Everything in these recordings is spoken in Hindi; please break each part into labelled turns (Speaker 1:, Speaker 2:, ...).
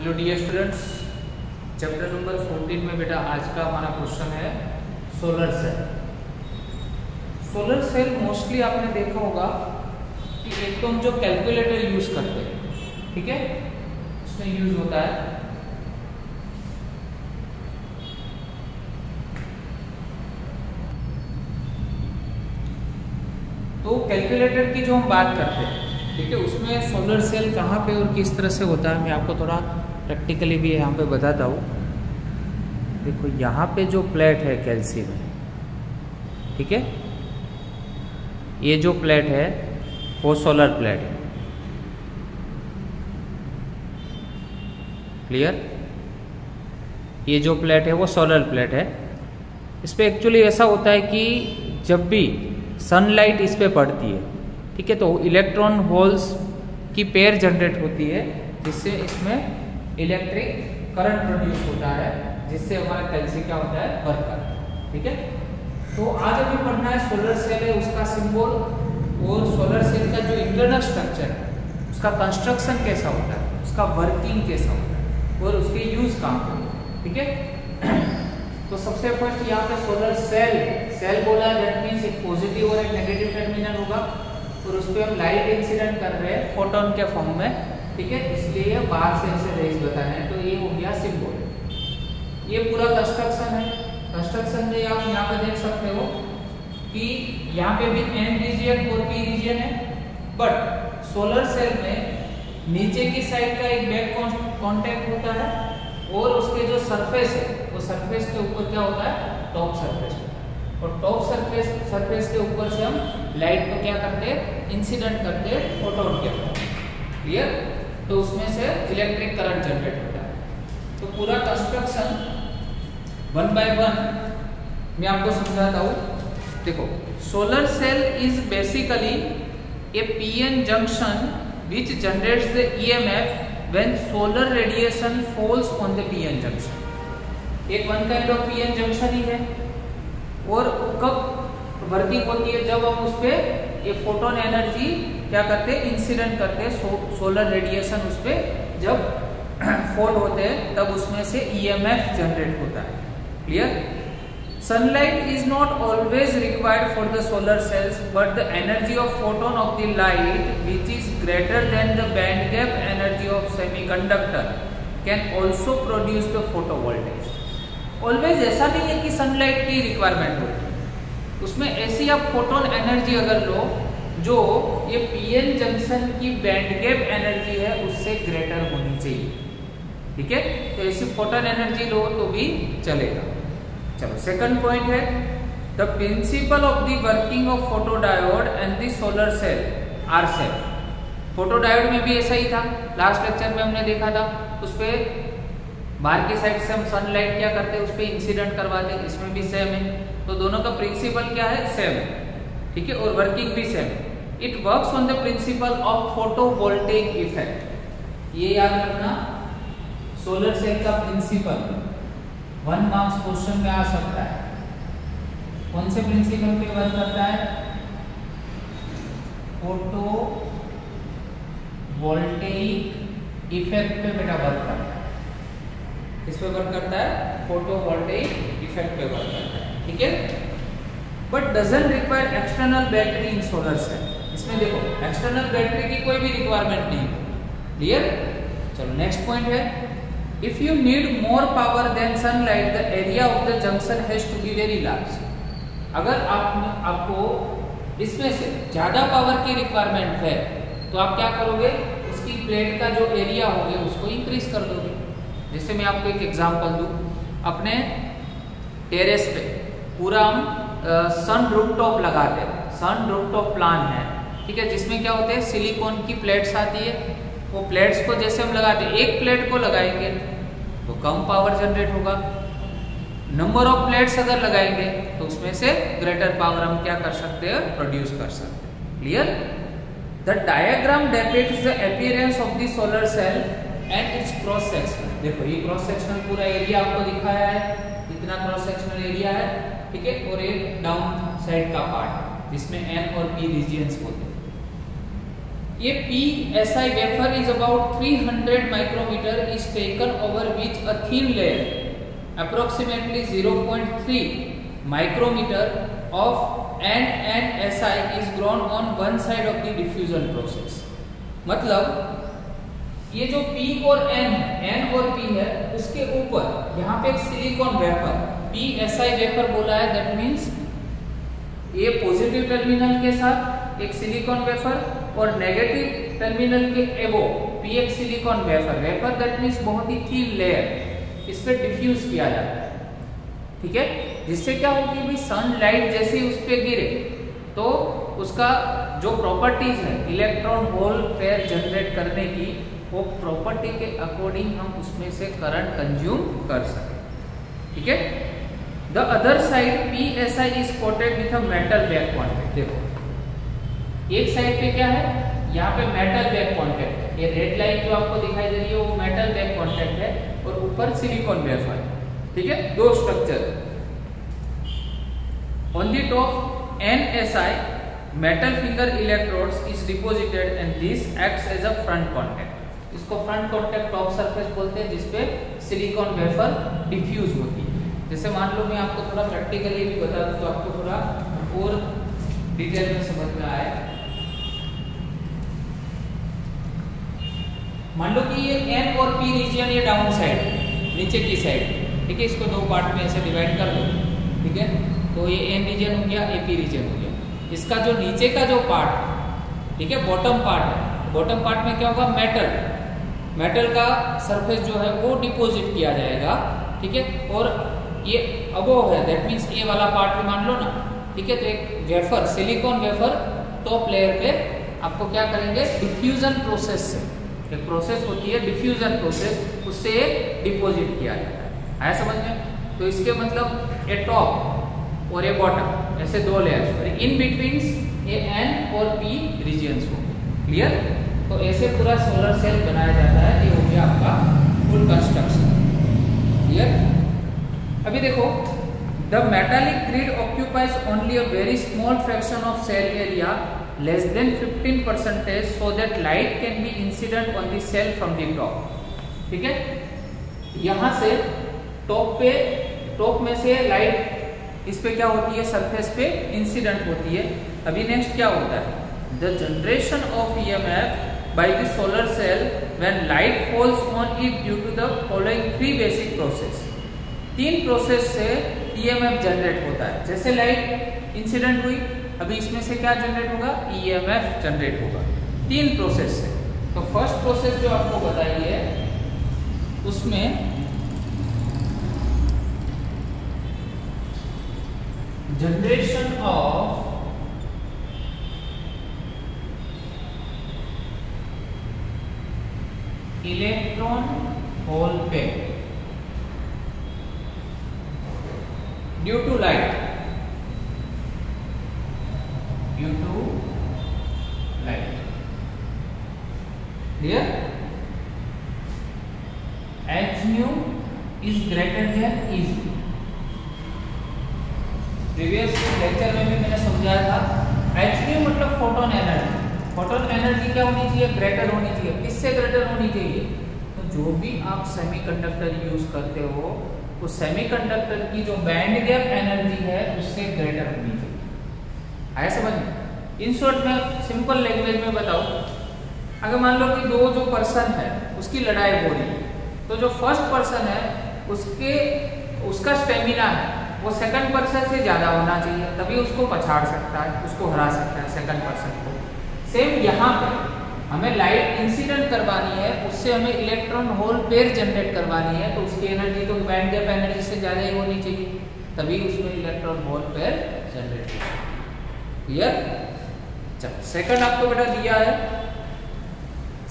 Speaker 1: Hello dear students, chapter number 14 में बेटा आज का हमारा क्वेश्चन है solar cell. Solar cell mostly आपने देखा होगा कि एक तो हम जो कैलकुलेटर यूज करते हैं, ठीक है, उसमें यूज होता है। तो कैलकुलेटर की जो हम बात करते हैं, ठीक है, उसमें सोलर सेल कहाँ पे और किस तरह से होता है मैं आपको थोड़ा प्रैक्टिकली भी यहाँ पे बताता हूँ। देखो यहाँ पे जो प्लेट है कैल्शियम है, ठीक है, ये जो प्लेट है वो सोलर प्लेट है। क्लियर? ये जो प्लेट है वो सोलर प्लेट है। इस पे एक्चुअली ऐसा होता है कि जब भी सनलाइट इस पे पड़ती है, ठीक है, तो इलेक्ट्रॉन होल्स की पेयर जनरेट होती है, जिससे इसमें इलेक्ट्रिक करंट प्रोड्यूस होता है, जिससे हमारा कैल्शियम क्या होता है, वर्क करता है। ठीक है, तो आज अभी पढ़ना है सोलर सेल है, उसका सिंबल और सोलर सेल का जो इंटरनल स्ट्रक्चर है, उसका कंस्ट्रक्शन कैसा होता है, उसका वर्किंग कैसा होता है और उसके यूज कहाँ पे। ठीक है, तो सबसे फर्स्ट यहाँ पे सोलर सेल बोला, दैट मीन्स एक पॉजिटिव और एक नेगेटिव टर्मिनल होगा और उस पर हम लाइट इंसिडेंट कर रहे हैं फोटोन के फॉर्म में, ठीक है, इसलिए बाहर से इसे रेज बताना है। तो ये हो गया सिंबल। ये पूरा कंस्ट्रक्शन है। कंस्ट्रक्शन में आप यहाँ पे देख सकते हो कि यहाँ पे भी एन रीजियन और पी रीजियन है, बट सोलर सेल में नीचे की साइड का एक बैक कांटेक्ट होता है और उसके जो सरफेस है वो सरफेस के ऊपर क्या होता है, टॉप सरफेस होता है, और टॉप सरफेस के ऊपर से हम लाइट को क्या करते हैं, इंसिडेंट करते हैं फोटोन के ऊपर। क्लियर? तो उसमें से इलेक्ट्रिक करंट जनरेट होता है। तो पूरा कंस्ट्रक्शन 1 by 1 मैं आपको समझाता हूँ। देखो, solar cell is basically a PN junction which generates the EMF when solar radiation falls on the PN junction। एक one kind of PN junction ही है, और कब वर्किंग होती है, जब हम उस पे ये फोटोन एनर्जी क्या करते हैं, इंसिडेंट करते हैं, सोलर रेडिएशन उस पे जब फॉल होते हैं तब उसमें से ईएमएफ जनरेट होता है। Clear? Sunlight is not always required for the solar cells, but the energy of photon of the light which is greater than the band gap energy of semiconductor can also produce the photovoltage. Always ऐसा नहीं है कि सनलाइट की रिक्वायरमेंट होती है, उसमें ऐसी आप फोटोन एनर्जी अगर लो जो ये पीएन जंक्शन की बैंड गैप एनर्जी है उससे ग्रेटर होनी चाहिए। ठीक है, तो ऐसी फोटोन एनर्जी लो तो भी चलेगा। चलो, सेकंड पॉइंट है the principle of the working of photodiode and the solar cell are same. Photodiode में भी ऐसा ही था, लास्ट लेक्चर में हमने देखा था, उस पे बाहर की साइड से हम सनलाइट क्या करते हैं, उस पर इंसिडेंट करवाते हैं, इसमें भी सेम है। तो दोनों का प्रिंसिपल क्या है, सेम है। ठीक है, और वर्किंग भी सेम है। It works on the principle of photovoltaic effect. ये याद रखना, सोलर सेल का प्रिंसिपल 1 मार्क्स क्वेश्चन में आ सकता है। कौन से प्रिंसिपल पे वर्क करता है, फोटो वोल्टेइक इफेक्ट पे बेटा वर्क करता है। इस पे वर्क करता है, फोटोवोल्टेइक इफेक्ट पे वर्क करता है। ठीक है, but doesn't require external battery in solar cell. इसमें देखो एक्सटर्नल बैटरी की कोई भी रिक्वायरमेंट नहीं है। क्लियर? चलो, नेक्स्ट पॉइंट है if you need more power then sunlight the area of the junction has to be very large. अगर आपको इसमें से ज्यादा पावर की रिक्वायरमेंट है तो आप क्या करोगे, उसकी प्लेट का जो एरिया होगा उसको इंक्रीज कर दोगे। जैसे मैं आपको एक एग्जांपल दूं, अपने टेरेस पे पूरा हम सन रूफटॉप लगाते हैं, सन रूफटॉप प्लान है, ठीक है, जिसमें क्या होते हैं, सिलिकॉन की प्लेट्स आती है। वो प्लेट्स को जैसे हम लगाते हैं, एक प्लेट को लगाएंगे तो कम पावर जनरेट होगा, नंबर ऑफ प्लेट्स अगर लगाएंगे तो उसमें से ग्रेटर पावर हम क्या कर सकते हैं, प्रोड्यूस कर सकते हैं। Clear? The diagram depicts the appearance of the solar cell and its cross section. देखो, ये क्रॉस सेक्शनल पूरा एरिया आपको दिखाया है, इतना क्रॉस सेक्शनल एरिया है, ठीक है, और एक डाउन साइड का पार्ट जिसमें एन और पी रीजियंस होते हैं। ये PSI wafer is about 300 micrometer is taken over which a thin layer approximately 0.3 micrometer of NNSI is grown on one side of the diffusion process. मतलब ये जो P और N है, N और P है, उसके ऊपर यहाँ पे एक सिलिकॉन वेफर PSI वेफर बोला है, दैट मीन्स ये पॉजिटिव टर्मिनल के साथ एक सिलिकॉन वेफर और नेगेटिव टर्मिनल के एबो P एक silicon wafer, wafer that means बहुत ही थिन लेयर, इस पे डिफ्यूज किया जाता है, ठीक है। जिससे क्या होगी भाई, सनलाइट जैसे उस पे गिरे तो उसका जो प्रॉपर्टीज है इलेक्ट्रॉन होल पेयर जनरेट करने की, वो प्रॉपर्टी के अकॉर्डिंग हम उसमें से करंट कंज्यूम कर सकें, ठीक है। The other side PSI is coated with a metal back contact. देखो एक साइड पे क्या है, यहाँ पे मेटल बैक कॉन्टैक्ट है, ये रेड लाइन जो आपको दिखाई दे रही है वो मेटल बैक कॉन्टैक्ट है, और ऊपर सिलिकॉन वेफर, ठीक है, दो structure. On the top NSI metal finger electrodes is deposited and this acts as a front contact. इसको फ्रंट कॉन्टैक्ट टॉप सरफेस बोलते हैं, जिसपे सिलिकॉन वेफर डिफ्यूज होती है। जैसे मान लो मैं आपको थोड़ा प्रैक्टिकली भी बता दूं तो आपको थोड़ा और डिटेल में समझ में आए। मान लो कि ये N और P रीजन ये डाउन साइड, नीचे की साइड, ठीक है, इसको दो पार्ट में ऐसे डिवाइड कर दो, ठीक है। तो ये N रीजन हो गया, AP रीजन हो गया। इसका जो नीचे का जो पार्ट, ठीक है, बॉटम पार्ट है, बॉटम पार्ट में क्या होगा, मेटल का सरफेस जो है वो डिपॉजिट किया जाएगा, ठीक है। और ये अबोव है, दैट मीन्स ए वाला पार्ट भी मान लो ना, ठीक है। तो एक wafer, silicon wafer top layer पे आपको क्या करेंगे, डिफ्यूजन प्रोसेस से, एक प्रोसेस होती है डिफ्यूजन प्रोसेस, उससे डिपॉजिट किया जाता है। आया समझ में? तो इसके मतलब ए टॉप और ए बॉटम, ऐसे दो लेयर्स, और इन बिटवीन ए N और P रीजन्स हो। क्लियर? तो ऐसे पूरा सोलर सेल बनाया जाता है। ये हो गया आपका फुल कंस्ट्रक्शन। क्लियर? अभी देखो, the metallic grid occupies only a very small fraction of cell area, less than 15%, so that light can be incident on the cell from the top. ठीक है, यहां से टॉप में से लाइट इस पे क्या होती है, सरफेस पे इंसिडेंट होती है। अभी नेक्स्ट क्या होता है, the generation of EMF by the solar cell when light falls on it due to the following 3 basic process. 3 process से EMF जनरेट होता है। जैसे लाइट इंसिडेंट हुई, अभी इसमें से क्या जनरेट होगा, EMF जनरेट होगा 3 प्रोसेस से। तो फर्स्ट प्रोसेस जो आपको बताई है उसमें generation of electron hole pair due to light, clear? H nu is greater than E0। Previous lecture में भी मैंने समझाया था, H nu मतलब फोटोन एनर्जी। फोटोन एनर्जी क्या होनी चाहिए, ग्रेटर होनी चाहिए। किससे ग्रेटर होनी चाहिए, तो जो भी आप सेमीकंडक्टर यूज करते हो उस सेमीकंडक्टर की जो बैंड गैप एनर्जी है उससे ग्रेटर होनी चाहिए। आया समझ में? इन शॉर्ट में सिंपल लैंग्वेज में बताऊं, अगर मान लो कि दो जो पर्सन है उसकी लड़ाई हो रही है, तो जो फर्स्ट पर्सन है उसका स्टेमिना है वो सेकंड पर्सन से ज्यादा होना चाहिए, तभी उसको पछाड़ सकता है, उसको हरा सकता है सेकंड पर्सन को। सेम यहाँ पे हमें लाइट इंसिडेंट करवानी है, उससे हमें इलेक्ट्रॉन होल पेयर जनरेट करवानी है, तो उसकी एनर्जी तो बैंड गैप एनर्जी से ज्यादा ही होनी चाहिए, तभी उसमें इलेक्ट्रॉन होल पेयर जनरेट होगा। क्लियर? चलो सेकंड आपको बेटा दिया है,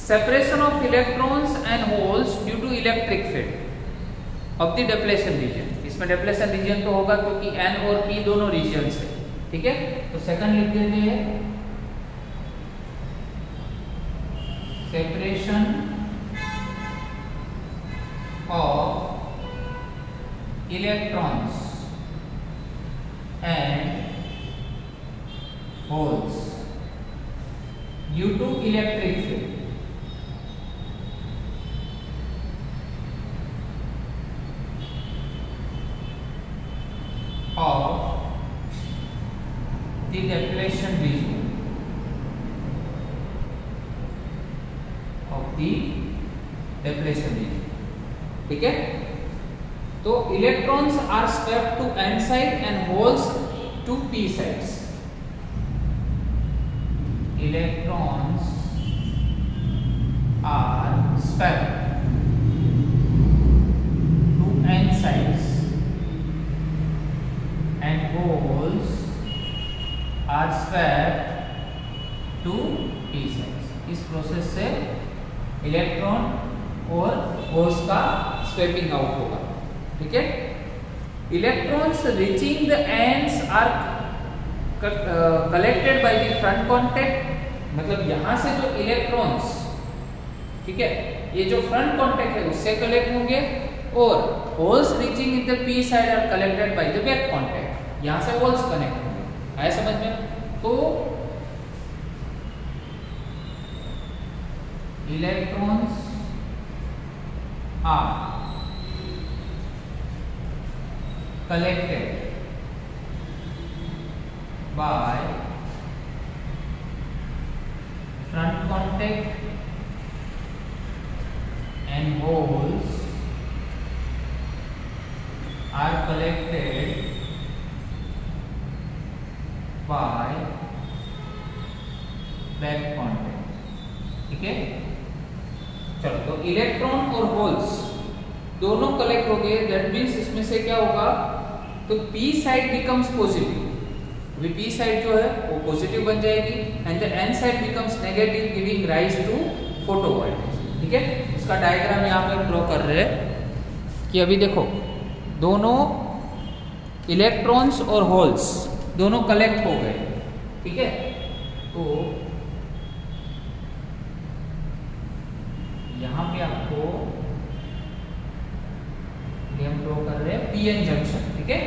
Speaker 1: separation of electrons and holes due to electric field of the depletion region. इसमें डिप्लेशन रीजन तो होगा क्योंकि N और P दोनों रीजन है। ठीक है, तो सेकंड लिख देते हैं, separation of electrons and holes due due to electric field of the depletion region ठीक है। तो electrons are swept to N side and holes to P sides. Electrons are swept to N sides and holes are swept to p sides। इस प्रोसेस से इलेक्ट्रॉन और होल्स का स्वेपिंग आउट होगा। ठीक है। Electrons reaching the ends are collected by the front contact, मतलब यहां से जो इलेक्ट्रॉन्स, ठीक है, ये जो फ्रंट कांटेक्ट है उससे कलेक्ट होंगे, और holes reaching in the P side are collected by the back contact, यहां से होल्स कनेक्ट होंगे। आया समझ में? तो electrons are collected by front contact and holes are collected by back contact। ठीक है। चलो, तो इलेक्ट्रॉन और होल्स दोनों कलेक्ट हो गए, दैट मीन्स इसमें से क्या होगा, तो पी साइड बिकम्स पॉजिटिव। अभी पी साइड जो है वो पॉजिटिव बन जाएगी and the N side becomes negative, giving rise to photo voltage. ठीक है। इसका डायग्राम यहाँ पे ड्रॉ कर रहे हैं कि अभी देखो दोनों इलेक्ट्रॉन्स और होल्स दोनों कलेक्ट हो गए। ठीक है। तो यहां पे आपको हम ड्रॉ कर रहे हैं पीएन जंक्शन। ठीक है।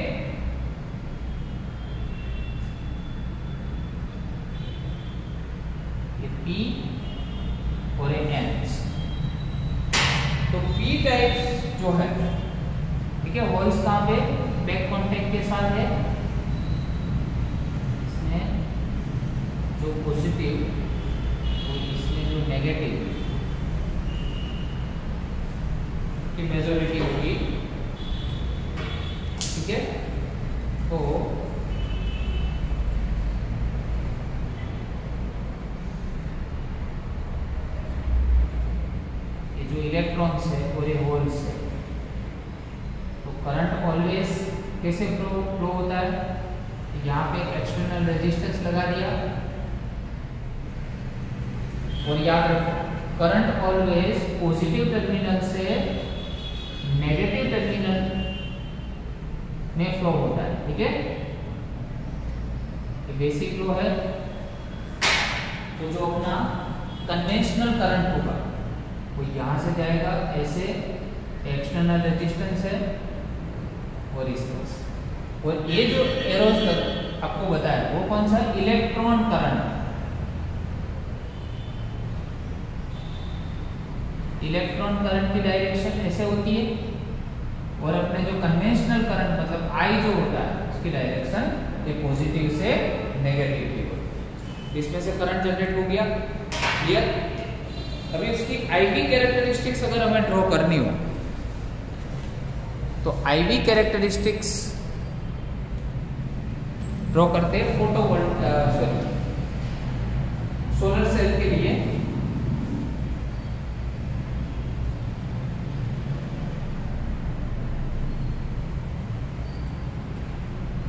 Speaker 1: ये पी और ये एन। तो पी टाइप जो है, ठीक है, होल्स कहां पे, बैक कांटेक्ट के साथ है, इसमें जो पॉजिटिव और इसमें जो नेगेटिव की मेजॉरिटी होगी। ठीक है। तो ये जो इलेक्ट्रॉन्स है और ये होल्स है, करंट ऑलवेज कैसे फ्लो होता है, यहाँ पे एक्सटर्नल रेजिस्टेंस लगा दिया, और याद रखो करंट ऑलवेज पॉजिटिव टर्मिनल से नेगेटिव टर्मिनल में फ्लो होता है। ठीक है। ये बेसिक फ्लो है। तो जो अपना कन्वेंशनल करंट होगा वो यहाँ से जाएगा ऐसे, एक्सटर्नल रेजिस्टेंस है और इस तरह से, और ये जो एरोज आपको बताया वो कौन सा, इलेक्ट्रॉन करंट। इलेक्ट्रॉन करंट की डायरेक्शन ऐसे होती है, और अपने जो कन्वेंशनल करंट मतलब आई जो होता है उसकी डायरेक्शन ये पॉजिटिव से नेगेटिव की होती है। इसमें से करंट जनरेट हो गया। क्लियर? अभी उसकी आईवी कैरेक्टरिस्टिक्स अगर हमें ड्रॉ करनी हो तो आईवी कैरेक्टरिस्टिक्स ड्रॉ करते हैं सोलर सेल के लिए।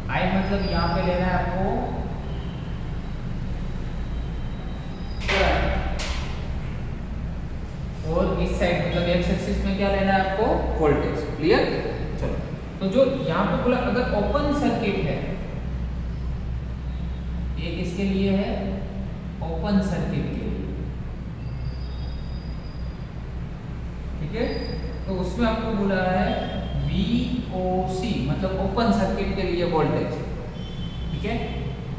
Speaker 1: आई मतलब यहां पे लेना है आपको करंट, और इस साइड मतलब एक्स एक्सिस में क्या लेना है आपको, वोल्टेज। क्लियर? चलो, तो जो यहां पे बोला अगर ओपन सर्किट है, ये किसके लिए है, ओपन सर्किट के लिए। ठीक है। तो उसमें आपको बोला है VOC मतलब ओपन सर्किट के लिए वोल्टेज। ठीक है।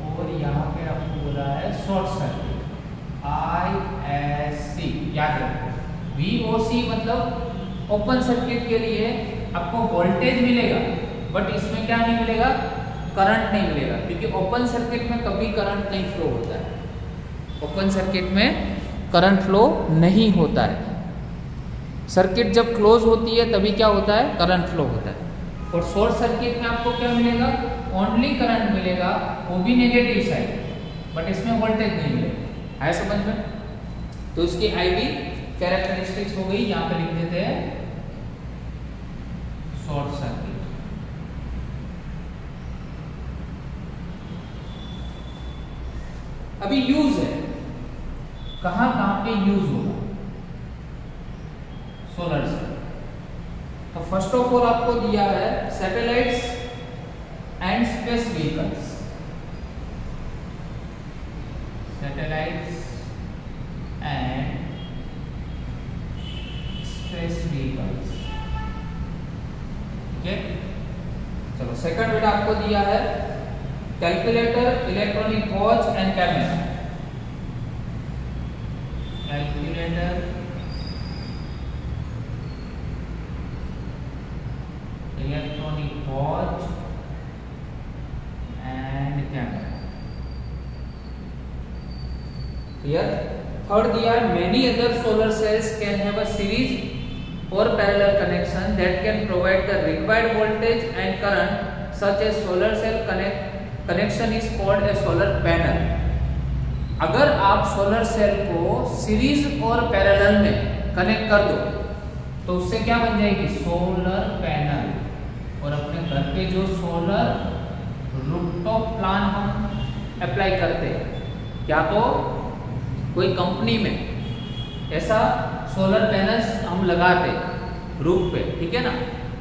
Speaker 1: और यहाँ पे आपको बोला है शॉर्ट सर्किट। ISC याद रखो। VOC मतलब ओपन सर्किट के लिए आपको वोल्टेज मिलेगा, बट इसमें क्या नहीं मिलेगा, करंट नहीं मिलेगा, क्योंकि ओपन सर्किट में कभी करंट नहीं फ्लो होता है। ओपन सर्किट में करंट फ्लो नहीं होता है। सर्किट जब क्लोज होती है तभी क्या होता है, करंट फ्लो होता है। और शॉर्ट सर्किट में आपको क्या मिलेगा, ओनली करंट मिलेगा, वो भी नेगेटिव साइड, बट इसमें वोल्टेज नहीं मिलेगा। है समझ में? तो इसकी IV कैरेक्टरिस्टिक्स हो गई, यहाँ पे लिख देते हैं शॉर्ट सर्किट। अभी यूज है, कहां कहां पे यूज होगा सोलर सेल। तो फर्स्ट ऑफ ऑल आपको दिया है satellites and space vehicles. Satellites and space vehicles, ठीक है। चलो सेकंड बेटा आपको दिया है calculator, electronic watch and camera. Calculator, electronic watch and camera. Clear? Third दिया है many other solar cells can have a series और parallel connection that can provide the required voltage and current such as solar cell connection is called A solar panel. अगर आप सोलर सेल को सीरीज और पैरेलल में कनेक्ट कर दो तो उससे क्या बन जाएगी, सोलर पैनल। और अपने घर पे जो सोलर रूफटॉप प्लान हम अप्लाई करते हैं, क्या तो कोई कंपनी में ऐसा सोलर पैनल्स हम लगाते रूफ पे, ठीक है ना,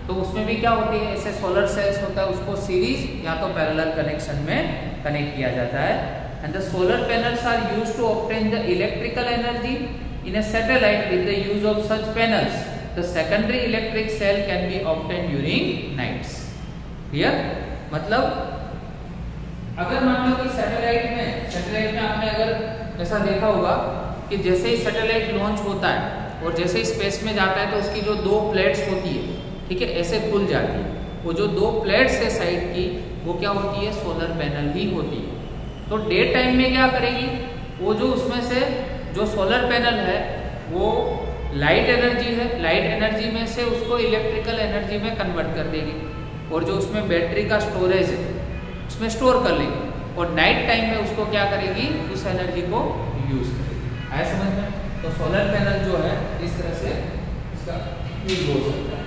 Speaker 1: तो उसमें भी क्या होती है, ऐसे सोलर सेल्स होता है, उसको सीरीज या तो पैरेलल कनेक्शन में कनेक्ट किया जाता है। And the solar panels are used to obtain the electrical energy in a satellite with the use of such panels the secondary electric cell can be obtain during nights. Clear? मतलब अगर मान लो कि सैटेलाइट में आपने अगर ऐसा देखा होगा कि जैसे ही सैटेलाइट लॉन्च होता है और जैसे ही स्पेस में जाता है तो उसकी जो दो प्लेट्स होती है, ठीक है, ऐसे खुल जाती है। वो जो दो प्लेट्स है साइड की, वो क्या होती है, सोलर पैनल ही होती है। तो डे टाइम में क्या करेगी, वो जो उसमें से जो सोलर पैनल है वो लाइट एनर्जी है, लाइट एनर्जी में से उसको इलेक्ट्रिकल एनर्जी में कन्वर्ट कर देगी, और जो उसमें बैटरी का स्टोरेज है उसमें स्टोर कर लेगी, और नाइट टाइम में उसको क्या करेगी, उस एनर्जी को यूज करेगी। आया समझ में? तो सोलर पैनल जो है इस तरह से इसका यूज हो सकता है।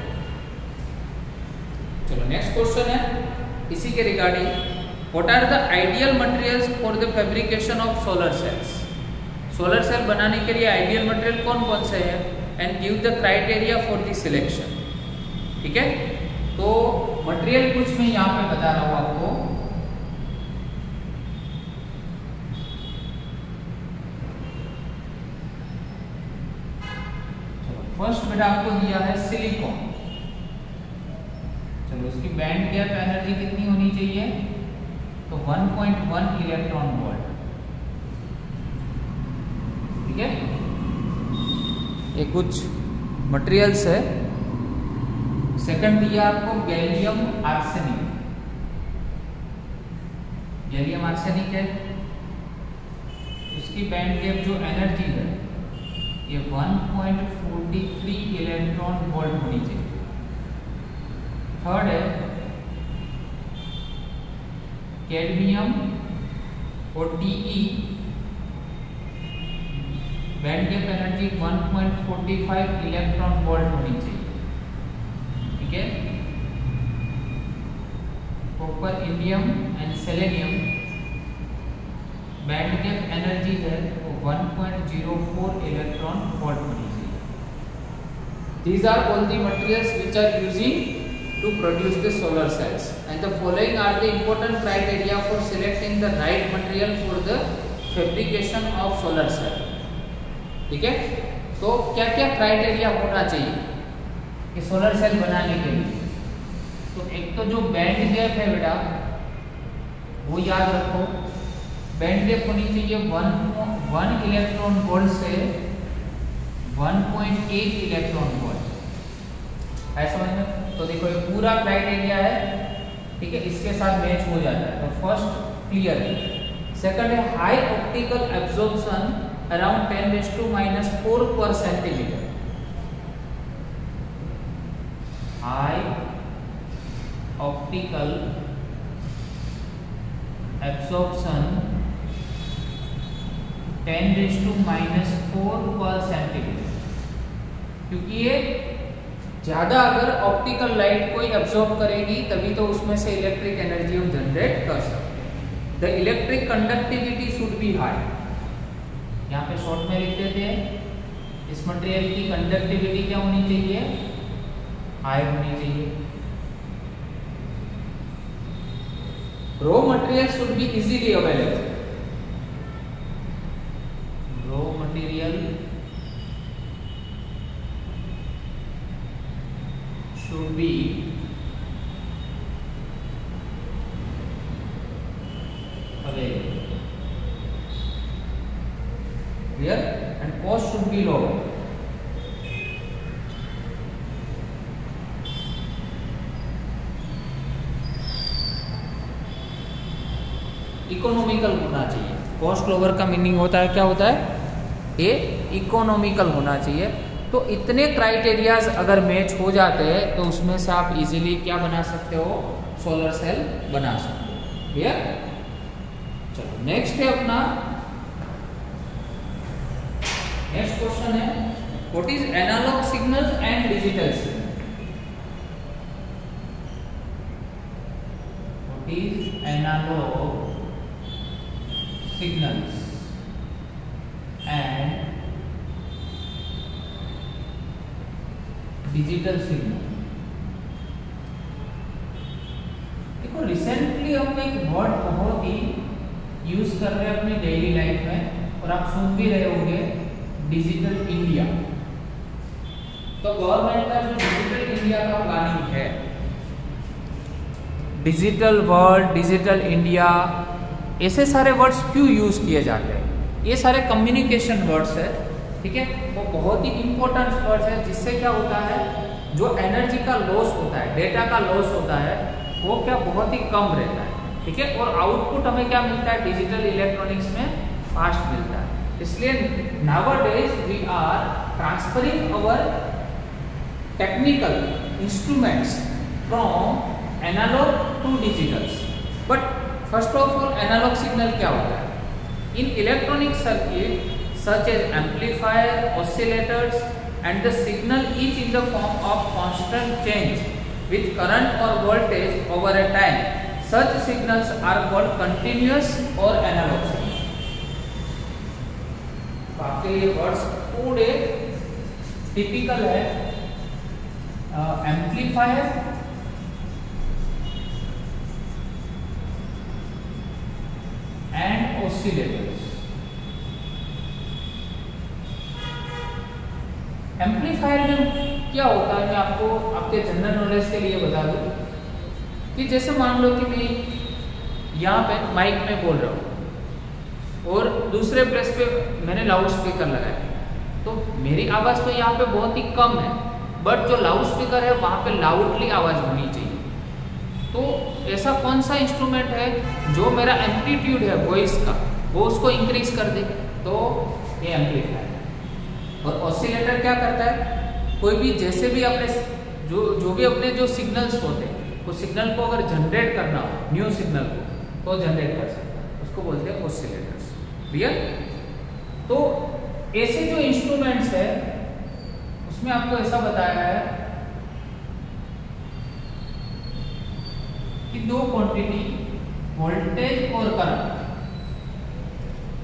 Speaker 1: चलो नेक्स्ट क्वेश्चन है इसी के regarding, what are the ideal materials for the fabrication of solar cells. Solar cell बनाने के लिए आइडियल मटेरियल कौन कौन से हैं, and give the criteria for the selection. ठीक है, तो मटेरियल कुछ मैं यहाँ पे बता रहा हूँ आपको। फर्स्ट बेटा आपको दिया है सिलिकॉन। चलो उसकी बैंड गैप एनर्जी कितनी होनी चाहिए, तो 1.1 इलेक्ट्रॉन वोल्ट। ठीक है, ये कुछ मटेरियल्स है। सेकंड दिया आपको गैलियम आर्सेनिक। गैलियम आर्सेनिक है, उसकी बैंड गैप जो एनर्जी है ये 1.43 इलेक्ट्रॉन वोल्ट होनी चाहिए। थर्ड है कैडमियम और Te, band gap energy 1.45 electron volt होनी चाहिए। ठीक है, copper, indium and selenium band gap energy है वो 1.04 इलेक्ट्रॉन वोल्ट होनी चाहिए। These are all the materials which are using to produce the solar cells, and the following are the important criteria for selecting the right material for the fabrication of solar cell. ठीक है, तो क्या क्या क्राइटेरिया होना चाहिए कि सोलर सेल बनाने के लिए। तो एक तो जो बैंड गैप है बेटा वो याद रखो, बैंड गैप होनी चाहिए 1 इलेक्ट्रॉन वोल्ट से 1.8 इलेक्ट्रॉन वोल्ट है, समझ में। तो देखो ये पूरा क्राइटेरिया है, ठीक है, इसके साथ मैच हो जाता है। तो फर्स्ट क्लियर है। सेकंड है हाई ऑप्टिकल एब्जॉर्प्शन अराउंड 10⁻⁻4 पर सेंटीमीटर। हाई ऑप्टिकल एब्जॉर्प्शन 10⁻⁴ पर सेंटीमीटर, क्योंकि ये ज्यादा अगर ऑप्टिकल लाइट कोई एब्जॉर्ब करेगी तभी तो उसमें से इलेक्ट्रिक एनर्जी हम जनरेट कर सकते हैं। The electric conductivity should be high. यहाँ पे शॉर्ट में लिख देते हैं, इस मटेरियल की कंडक्टिविटी क्या होनी चाहिए, हाई होनी चाहिए। Raw material should be easily available. Raw material should be available here and cost should be low. Economical होना चाहिए। कॉस्ट लोअर का मीनिंग होता है, क्या होता है, ये इकोनॉमिकल होना चाहिए। तो इतने क्राइटेरियाज अगर मैच हो जाते हैं तो उसमें से आप इजीली क्या बना सकते हो, सोलर सेल बना सकते हो। क्लियर। चलो नेक्स्ट है अपना, नेक्स्ट क्वेश्चन है what is analog signal and digital signal. What is analog signals and digital signal. देखो रिसेंटली हम एक वर्ड बहुत ही यूज कर रहे हैं अपनी डेली लाइफ में और आप सुन भी रहे होंगे, डिजिटल इंडिया। तो गवर्नमेंट का जो डिजिटल इंडिया का प्लानिंग है, डिजिटल वर्ल्ड, डिजिटल इंडिया, ऐसे सारे वर्ड्स क्यों यूज किए जाते हैं, ये सारे कम्युनिकेशन वर्ड्स है, ठीक है, वो बहुत ही इंपॉर्टेंट वर्ड्स है। जिससे क्या होता है, जो एनर्जी का लॉस होता है, डेटा का लॉस होता है, वो क्या बहुत ही कम रहता है, ठीक है, और आउटपुट हमें क्या मिलता है, डिजिटल इलेक्ट्रॉनिक्स में फास्ट मिलता है। इसलिए nowadays we are transferring our technical instruments from analog to digitals. But first of all analog signal क्या होता है, in electronic circuit such as amplifier, oscillators and the signal each in the form of constant change with current or voltage over a time. Such signals are called continuous or analog signal. आपके ये वर्ड्स पूरे टिपिकल है, एम्पलीफायर, एंड ऑसिलेटर्स। एम्पलीफायर में क्या होता है, मैं आपको आपके जनरल नॉलेज के लिए बता दूं कि जैसे मान लो कि मैं यहाँ पे माइक में बोल रहा हूँ और दूसरे प्लेस पे मैंने लाउड स्पीकर लगाया, तो मेरी आवाज़ तो यहाँ पे बहुत ही कम है, बट जो लाउड स्पीकर है वहाँ पे लाउडली आवाज़ होनी चाहिए। तो ऐसा कौन सा इंस्ट्रूमेंट है जो मेरा एम्पलीट्यूड है वॉइस का, वो उसको इंक्रीज कर दे, तो ये एम्पलीफायर। और ऑसिलेटर क्या करता है, कोई भी जैसे भी अपने जो भी अपने जो सिग्नल्स होते हैं, वो सिग्नल को अगर जनरेट करना हो, न्यू सिग्नल को, तो जनरेट कर सकता है, उसको बोलते हैं ऑसिलेटर्स। क्लियर। तो ऐसे जो इंस्ट्रूमेंट्स है उसमें आपको ऐसा बताया है कि दो क्वांटिटी, वोल्टेज और करंट।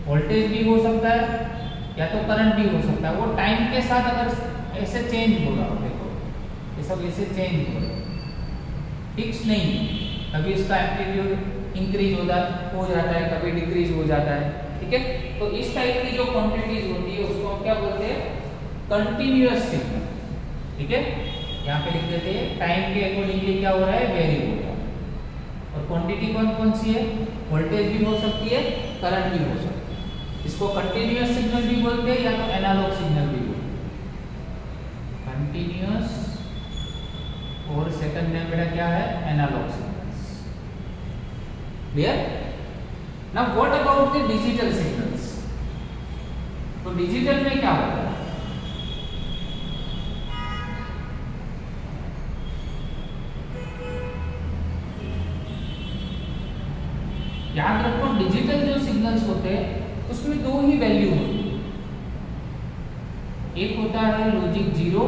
Speaker 1: वोल्टेज भी हो सकता है या तो करंट भी हो सकता है, वो टाइम के साथ अगर ऐसे चेंज होगा, देखो ये सब ऐसे चेंज होगा, फिक्स नहीं, कभी इसका एम्पलीट्यूड इंक्रीज हो जाता है, कभी डिक्रीज हो जाता है, ठीक है। तो इस टाइप की जो क्वांटिटीज होती है उसको हम क्या बोलते हैं, कंटिन्यूअस सिग्नल, ठीक है। यहाँ पे लिख देते हैं टाइम के अकॉर्डिंगली क्या हो रहा है, वेरी हो रहा है। और क्वांटिटी कौन कौन सी है, वोल्टेज भी हो सकती है, करंट भी हो सकती है, इसको कंटिन्यूअस सिग्नल भी बोलते हैं या तो एनालॉग सिग्नल भी बोलते हैं। कंटिन्यूअस और सेकंड नेम बेटा क्या है, analog signals. Clear? Now what about the digital signals? तो डिजिटल में क्या होता है? याद रखो डिजिटल जो सिग्नल्स होते हैं उसमें दो ही वैल्यू होती है, एक होता है लॉजिक 0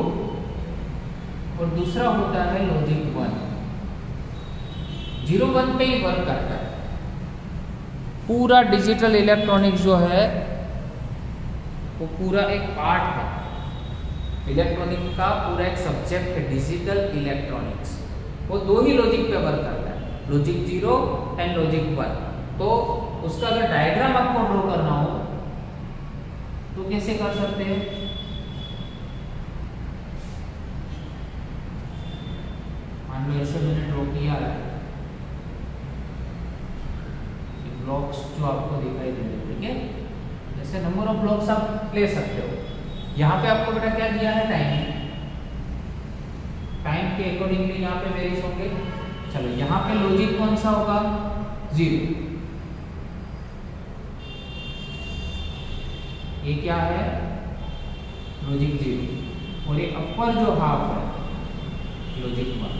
Speaker 1: और दूसरा होता है लॉजिक 1। 0 1 पे ही वर्क करता है। पूरा डिजिटल इलेक्ट्रॉनिक्स जो है वो पूरा एक पार्ट है, इलेक्ट्रॉनिक का पूरा एक सब्जेक्ट है डिजिटल इलेक्ट्रॉनिक्स। वो दो ही लॉजिक पे वर्क करता है, लॉजिक 0 एंड लॉजिक 1। तो उसका अगर डायग्राम आपको ड्रॉ करना हो तो कैसे कर सकते हैं? मान लो ऐसे मैंने ड्रॉ किया है, ब्लॉक्स जो आपको दिखाई दे रहे हैं, ठीक है? जैसे नंबर ऑफ ब्लॉक्स आप ले सकते हो। यहाँ पे आपको बेटा क्या दिया है, टाइम के अकॉर्डिंगली यहाँ पे वेरीज होंगे। चलो यहाँ पे लॉजिक कौन सा होगा, 0। ये क्या है, लॉजिक 0 और ये अपर जो हाफ है लॉजिक 1।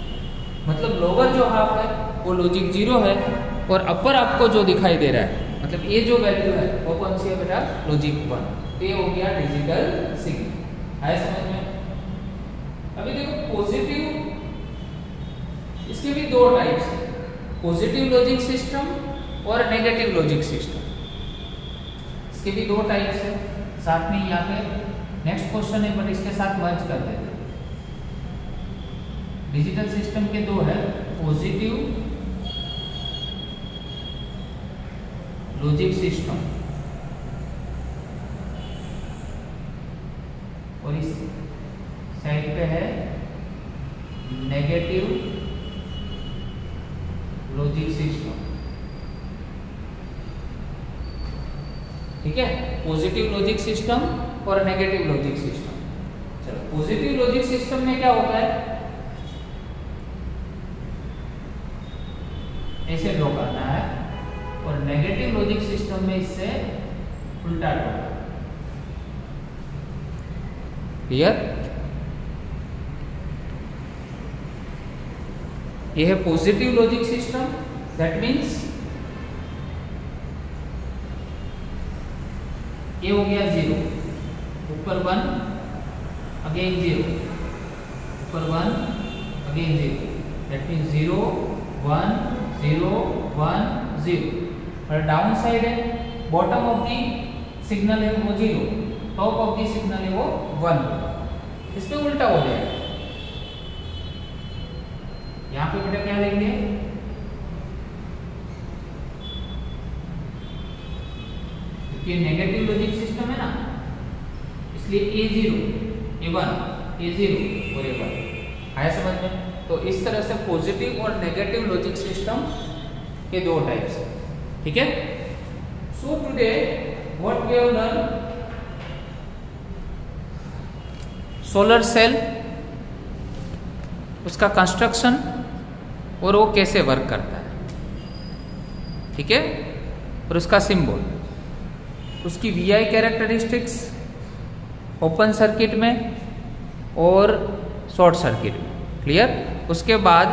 Speaker 1: मतलब लोअर जो हाफ है वो लॉजिक 0 है और अपर आपको जो दिखाई दे रहा है, मतलब ये जो वैल्यू है वो कौन सी है बेटा, लॉजिक 1। तो ये हो गया डिजिटल सिग्नल। आया समझ में? अभी देखो पॉजिटिव, इसके भी दो टाइप्स है, पॉजिटिव लॉजिक सिस्टम और नेगेटिव लॉजिक सिस्टम। इसके भी दो टाइप्स है। साथ में यहाँ पे नेक्स्ट क्वेश्चन है बट इसके साथ मर्ज कर देते हैं। डिजिटल सिस्टम के दो है, पॉजिटिव लॉजिक सिस्टम और इस साइड पे है नेगेटिव लॉजिक सिस्टम। ठीक है, पॉजिटिव लॉजिक सिस्टम और नेगेटिव लॉजिक सिस्टम। चलो पॉजिटिव लॉजिक सिस्टम में क्या होता है, ऐसे ड्रॉ करना है और नेगेटिव लॉजिक सिस्टम में इससे उल्टा ड्रॉ करना है। क्लियर? ये है positive logic system, that means ये हो गया 0, ऊपर 1 अगेन 0, ऊपर 1 अगेन 0, दैट मीन्स 0 1 0 1 0। और डाउन साइड है, बॉटम ऑफ दी सिग्नल है वो 0, टॉप ऑफ दी सिग्नल है वो 1। इस पे उल्टा हो जाएगा। यहाँ पे बेटा क्या लेंगे, क्योंकि नेगेटिव लॉजिक सिस्टम है ना, इसलिए A0 A1 A0 और A1। आया समझ में? तो इस तरह से पॉजिटिव और नेगेटिव लॉजिक सिस्टम के दो टाइप्स है। ठीक है? So today what we have learn, solar cell, उसका कंस्ट्रक्शन और वो कैसे वर्क करता है। ठीक है? और उसका सिंबल, उसकी VI कैरेक्टरिस्टिक्स, ओपन सर्किट में और शॉर्ट सर्किट में। क्लियर? उसके बाद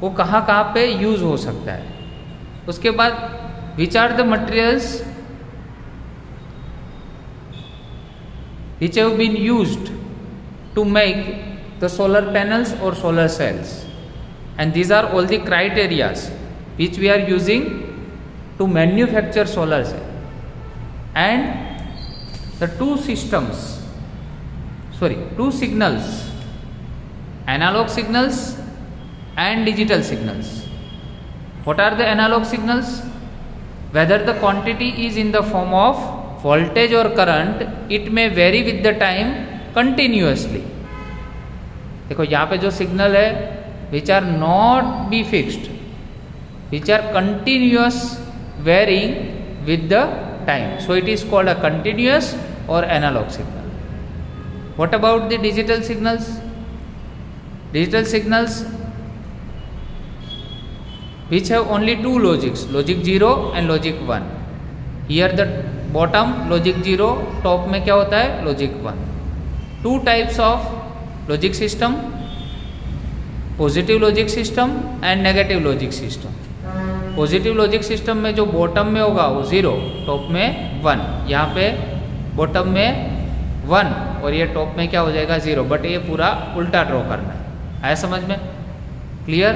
Speaker 1: वो कहाँ कहाँ पे यूज हो सकता है। उसके बाद which are the materials which have been used to make the solar panels और solar cells, and these are all the criterias which we are using to manufacture solar cell. And the two signals, analog signals and digital signals. What are the analog signals? Whether the quantity is in the form of voltage or current, it may vary with the time continuously. देखो यहाँ पे जो सिग्नल है, which are not be fixed, which are continuous varying with the time. So it is called a continuous or analog signal. What about the digital signals? Digital signals which have only two logics, logic 0 and logic 1. Here the bottom logic 0, top में क्या होता है logic 1. Two types of logic system, positive logic system and negative logic system. Positive logic system में जो बॉटम में होगा वो 0, टॉप में 1. यहाँ पे बॉटम में 1 और ये टॉप में क्या हो जाएगा 0, बट ये पूरा उल्टा ड्रॉ करना है. आया समझ में? Clear?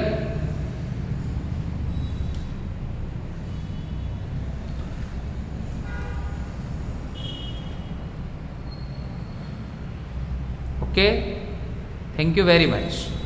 Speaker 1: Okay, thank you very much.